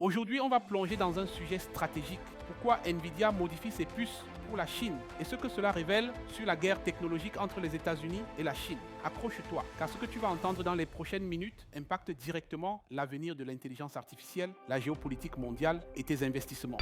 Aujourd'hui, on va plonger dans un sujet stratégique. Pourquoi Nvidia modifie ses puces pour la Chine et ce que cela révèle sur la guerre technologique entre les États-Unis et la Chine. Accroche-toi, car ce que tu vas entendre dans les prochaines minutes impacte directement l'avenir de l'intelligence artificielle, la géopolitique mondiale et tes investissements.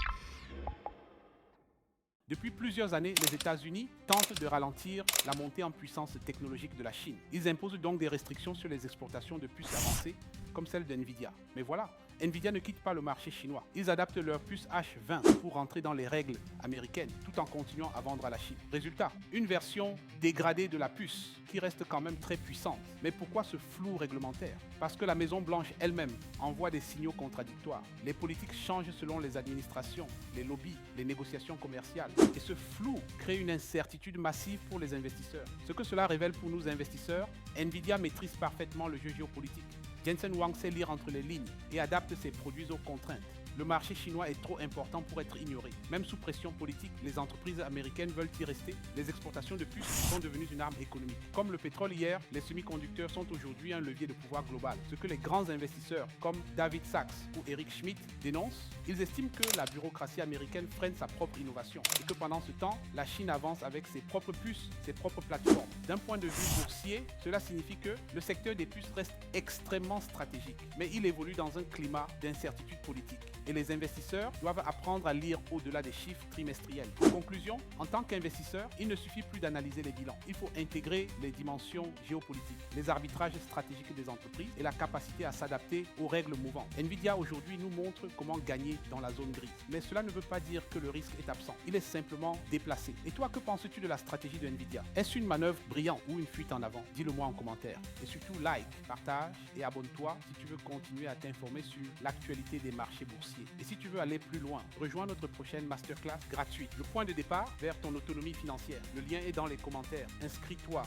Depuis plusieurs années, les États-Unis tentent de ralentir la montée en puissance technologique de la Chine. Ils imposent donc des restrictions sur les exportations de puces avancées, comme celle d'Nvidia. Mais voilà, Nvidia ne quitte pas le marché chinois. Ils adaptent leur puce H20 pour rentrer dans les règles américaines, tout en continuant à vendre à la Chine. Résultat, une version dégradée de la puce, qui reste quand même très puissante. Mais pourquoi ce flou réglementaire? Parce que la Maison-Blanche elle-même envoie des signaux contradictoires. Les politiques changent selon les administrations, les lobbies, les négociations commerciales. Et ce flou crée une incertitude massive pour les investisseurs. Ce que cela révèle pour nous investisseurs, Nvidia maîtrise parfaitement le jeu géopolitique. Jensen Huang sait lire entre les lignes et adapte ses produits aux contraintes. Le marché chinois est trop important pour être ignoré. Même sous pression politique, les entreprises américaines veulent y rester. Les exportations de puces sont devenues une arme économique. Comme le pétrole hier, les semi-conducteurs sont aujourd'hui un levier de pouvoir global. Ce que les grands investisseurs comme David Sachs ou Eric Schmidt dénoncent, ils estiment que la bureaucratie américaine freine sa propre innovation et que pendant ce temps, la Chine avance avec ses propres puces, ses propres plateformes. D'un point de vue boursier, cela signifie que le secteur des puces reste extrêmement stratégique, mais il évolue dans un climat d'incertitude politique. Et les investisseurs doivent apprendre à lire au-delà des chiffres trimestriels. En conclusion, en tant qu'investisseur, il ne suffit plus d'analyser les bilans. Il faut intégrer les dimensions géopolitiques, les arbitrages stratégiques des entreprises et la capacité à s'adapter aux règles mouvantes. Nvidia aujourd'hui nous montre comment gagner dans la zone grise. Mais cela ne veut pas dire que le risque est absent. Il est simplement déplacé. Et toi, que penses-tu de la stratégie de Nvidia? Est-ce une manœuvre brillante ou une fuite en avant? Dis-le-moi en commentaire. Et surtout, like, partage et abonne-toi si tu veux continuer à t'informer sur l'actualité des marchés boursiers. Et si tu veux aller plus loin, rejoins notre prochaine masterclass gratuite. Le point de départ vers ton autonomie financière. Le lien est dans les commentaires. Inscris-toi